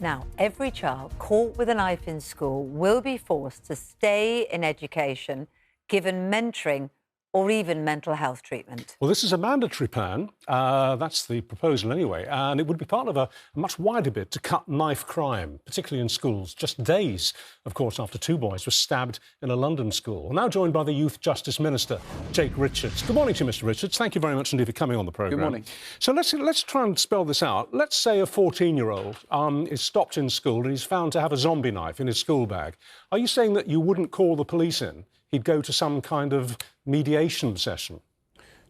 Now, every child caught with a knife in school will be forced to stay in education, given mentoring or even mental health treatment. Well, this is a mandatory plan. That's the proposal anyway. And it would be part of a much wider bid to cut knife crime, particularly in schools. Just days, of course, after two boys were stabbed in a London school. Now joined by the Youth Justice Minister, Jake Richards. Good morning to you, Mr. Richards. Thank you very much indeed for coming on the programme. Good morning. So let's try and spell this out. Let's say a 14-year-old is stopped in school and he's found to have a zombie knife in his school bag. Are you saying that you wouldn't call the police in? He'd go to some kind of mediation session?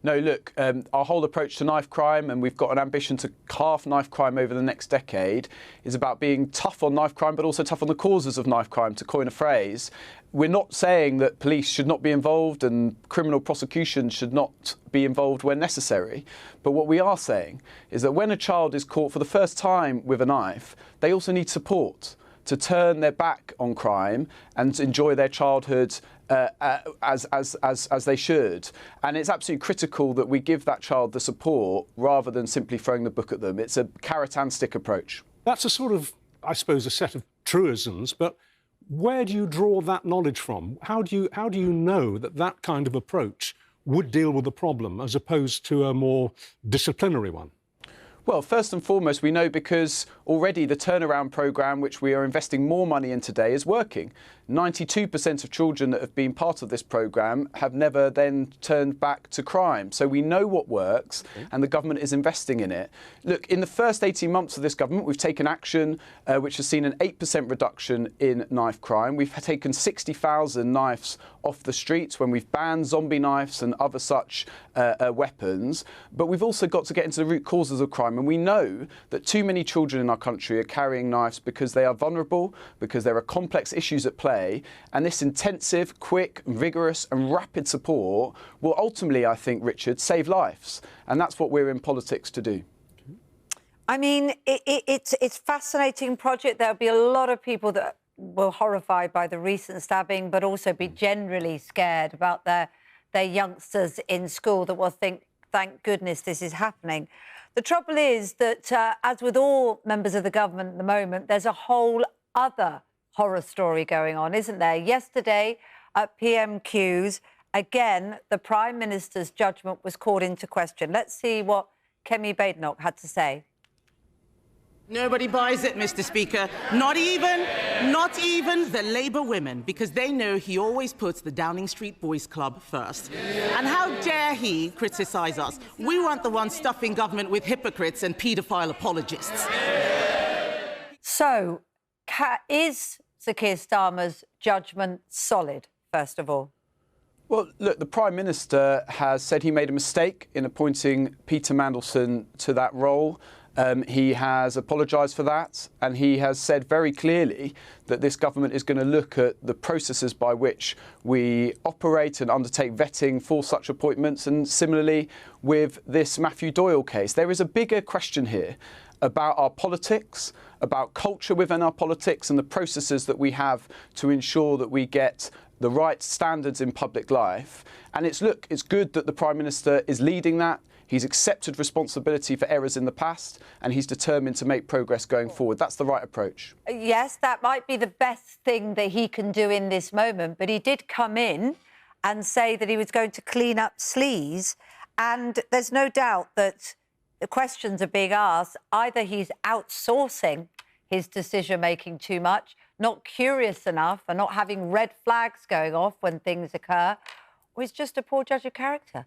No, look, our whole approach to knife crime, and we've got an ambition to halve knife crime over the next decade, is about being tough on knife crime, but also tough on the causes of knife crime, to coin a phrase. We're not saying that police should not be involved and criminal prosecution should not be involved when necessary. But what we are saying is that when a child is caught for the first time with a knife, they also need support to turn their back on crime and to enjoy their childhood as they should. And it's absolutely critical that we give that child the support rather than simply throwing the book at them. It's a carrot and stick approach. That's a sort of, I suppose, a set of truisms, but where do you draw that knowledge from? How do you know that that kind of approach would deal with the problem as opposed to a more disciplinary one? Well, first and foremost, we know because already the turnaround programme, which we are investing more money in today, is working. 92% of children that have been part of this programme have never then turned back to crime. So we know what works and the government is investing in it. Look, in the first 18 months of this government, we've taken action which has seen an 8% reduction in knife crime. We've taken 60,000 knives off the streets when we've banned zombie knives and other such weapons. But we've also got to get into the root causes of crime. And we know that too many children in our country are carrying knives because they are vulnerable, because there are complex issues at play. And this intensive, quick, vigorous and rapid support will ultimately, I think, Richard, save lives. And that's what we're in politics to do. I mean, it's a fascinating project. There'll be a lot of people that were horrified by the recent stabbing, but also be generally scared about their youngsters in school that will think, thank goodness this is happening. The trouble is that, as with all members of the government at the moment, there's a whole other horror story going on, isn't there? Yesterday at PMQs, again, the Prime Minister's judgment was called into question. Let's see what Kemi Badenoch had to say. Nobody buys it, Mr. Speaker. Not even the Labour women, because they know he always puts the Downing Street Boys Club first. And how dare he criticise us? We weren't the ones stuffing government with hypocrites and paedophile apologists. So, is Sir Keir Starmer's judgment solid, first of all? Well, look, the Prime Minister has said he made a mistake in appointing Peter Mandelson to that role. He has apologised for that, and he has said very clearly that this government is going to look at the processes by which we operate and undertake vetting for such appointments. And similarly with this Matthew Doyle case, there is a bigger question here about our politics, about culture within our politics and the processes that we have to ensure that we get the right standards in public life. And it's good that the Prime Minister is leading that. He's accepted responsibility for errors in the past and he's determined to make progress going forward. That's the right approach. Yes, that might be the best thing that he can do in this moment, but he did come in and say that he was going to clean up sleaze, and there's no doubt that the questions are being asked. Either he's outsourcing his decision-making too much, not curious enough and not having red flags going off when things occur, or he's just a poor judge of character.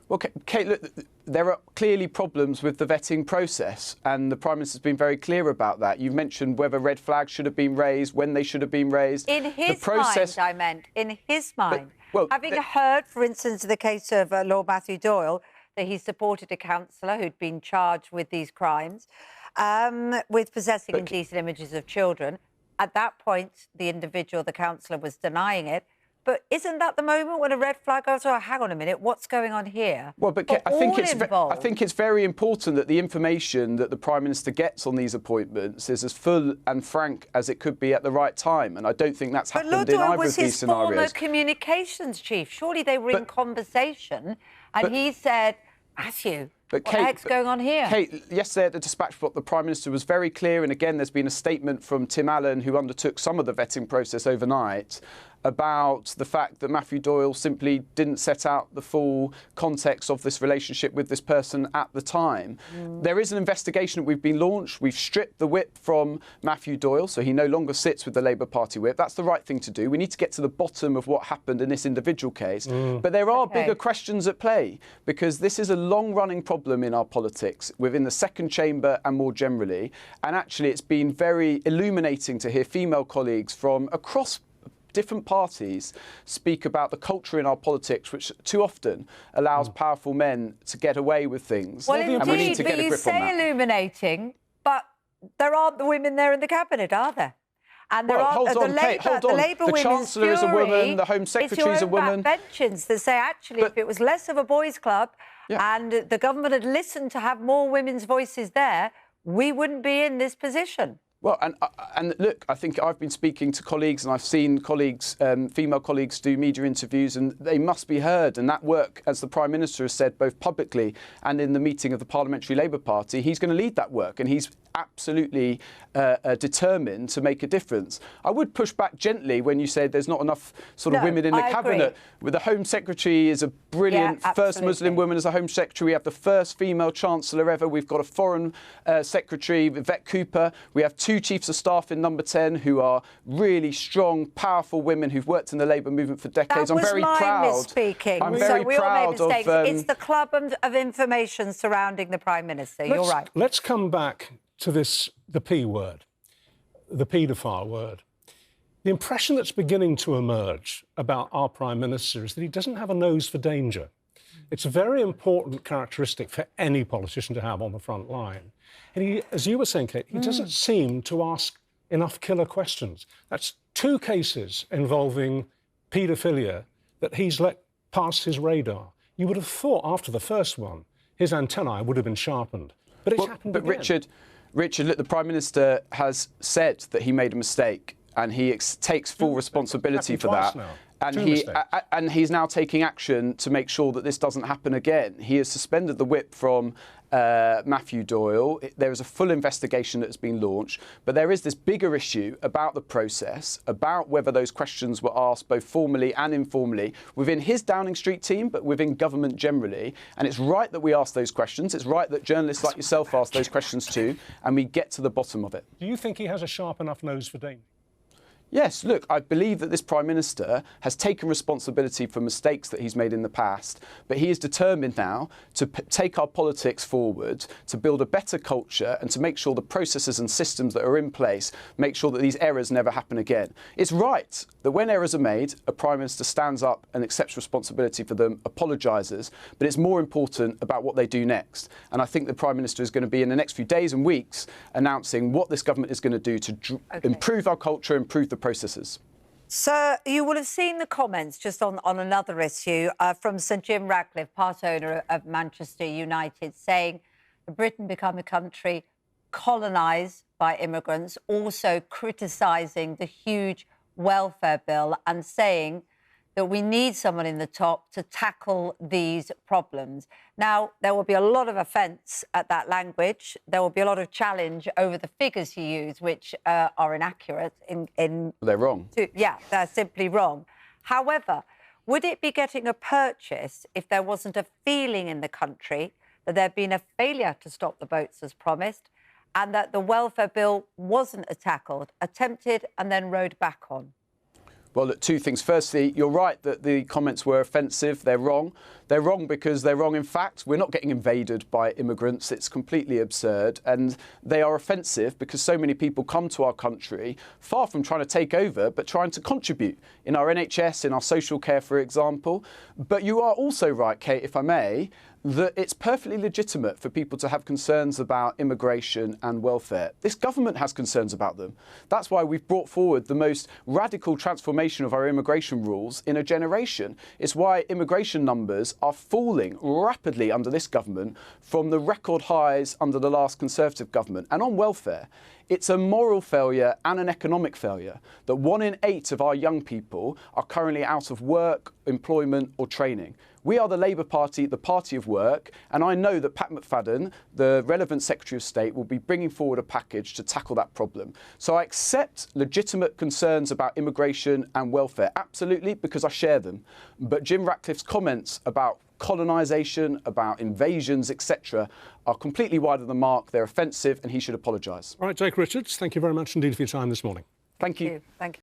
Well, Kate, look, there are clearly problems with the vetting process, and the Prime Minister's been very clear about that. You've mentioned whether red flags should have been raised, when they should have been raised. In his mind, I meant. In his mind. Having heard, for instance, the case of Lord Matthew Doyle, that he supported a councillor who'd been charged with these crimes, with possessing indecent images of children. At that point, the individual, the councillor, was denying it. But isn't that the moment when a red flag goes, oh, hang on a minute, what's going on here? Well, but I think it's very important that the information that the Prime Minister gets on these appointments is as full and frank as it could be at the right time. And I don't think that's happened in either of these scenarios. But Lord Doyle was his former communications chief. Surely they were in conversation and he said, Matthew, But What the heck's going on here? Kate, yesterday at the Dispatch Box, the Prime Minister was very clear, and again, there's been a statement from Tim Allen, who undertook some of the vetting process overnight, about the fact that Matthew Doyle simply didn't set out the full context of this relationship with this person at the time. There is an investigation that we've been launched. We've stripped the whip from Matthew Doyle, so he no longer sits with the Labour Party whip. That's the right thing to do. We need to get to the bottom of what happened in this individual case. But there are bigger questions at play, because this is a long-running problem in our politics, within the second chamber and more generally. And actually, it's been very illuminating to hear female colleagues from across different parties speak about the culture in our politics, which too often allows powerful men to get away with things. Well, and we need to get a grip on that. You say illuminating, but there aren't the women there in the cabinet, are there? And there well, are hold on, Kate, hold on. The Chancellor is a woman, the Home Secretary is a woman. Backbenchers that say, actually, if it was less of a boys' club and the government had listened to have more women's voices there, we wouldn't be in this position. Well, and look, I think I've been speaking to colleagues, and I've seen colleagues, female colleagues, do media interviews, and they must be heard. And that work, as the Prime Minister has said, both publicly and in the meeting of the Parliamentary Labour Party, he's going to lead that work, and he's absolutely determined to make a difference. I would push back gently when you said there's not enough sort of women in the cabinet. With the Home Secretary is a brilliant first Muslim woman as a Home Secretary. We have the first female Chancellor ever. We've got a Foreign Secretary, Yvette Cooper. We have 2 Chiefs of Staff in Number 10 who are really strong, powerful women who've worked in the Labour movement for decades. I'm very proud. Misspeaking. I'm very proud of. It's the club of information surrounding the Prime Minister. You're right. Let's come back to the P word, the paedophile word. The impression that's beginning to emerge about our Prime Minister is that he doesn't have a nose for danger. It's a very important characteristic for any politician to have on the front line. And he, as you were saying, Kate, he doesn't seem to ask enough killer questions. That's 2 cases involving paedophilia that he's let pass his radar. You would have thought after the first one, his antennae would have been sharpened. But it's happened again. Richard, look, the Prime Minister has said that he made a mistake, and he takes full responsibility for that. And he's now taking action to make sure that this doesn't happen again. He has suspended the whip from Matthew Doyle. There is a full investigation that has been launched, but there is this bigger issue about the process, about whether those questions were asked both formally and informally within his Downing Street team, but within government generally. And it's right that we ask those questions. It's right that journalists like yourself ask those questions too, and we get to the bottom of it. Do you think he has a sharp enough nose for danger? Yes, look, I believe that this Prime Minister has taken responsibility for mistakes that he's made in the past, but he is determined now to take our politics forward, to build a better culture and to make sure the processes and systems that are in place make sure that these errors never happen again. It's right that when errors are made, a Prime Minister stands up and accepts responsibility for them, apologises, but it's more important about what they do next. And I think the Prime Minister is going to be, in the next few days and weeks, announcing what this government is going to do to improve our culture, improve the processes. Sir, you will have seen the comments just on another issue from Sir Jim Ratcliffe, part owner of Manchester United, saying Britain become a country colonised by immigrants, also criticising the huge welfare bill and saying that we need someone in the top to tackle these problems. Now, there will be a lot of offence at that language. There will be a lot of challenge over the figures you use, which are inaccurate. They're wrong. They're simply wrong. However, would it be getting a purchase if there wasn't a feeling in the country that there'd been a failure to stop the boats as promised and that the welfare bill wasn't tackled, attempted and then rowed back on? Well, look, 2 things. Firstly, you're right that the comments were offensive. They're wrong. They're wrong because they're wrong in fact. We're not getting invaded by immigrants. It's completely absurd. And they are offensive because so many people come to our country far from trying to take over, but trying to contribute in our NHS, in our social care, for example. But you are also right, Kate, if I may, that it's perfectly legitimate for people to have concerns about immigration and welfare. This government has concerns about them. That's why we've brought forward the most radical transformation of our immigration rules in a generation. It's why immigration numbers are falling rapidly under this government from the record highs under the last Conservative government. And on welfare, it's a moral failure and an economic failure that 1 in 8 of our young people are currently out of work, employment or training. We are the Labour Party, the party of work, and I know that Pat McFadden, the relevant Secretary of State, will be bringing forward a package to tackle that problem. So I accept legitimate concerns about immigration and welfare, absolutely, because I share them. But Jim Ratcliffe's comments about colonisation, about invasions, etc., are completely wide of the mark. They're offensive, and he should apologise. All right, Jake Richards, thank you very much indeed for your time this morning. Thank you. Thank you.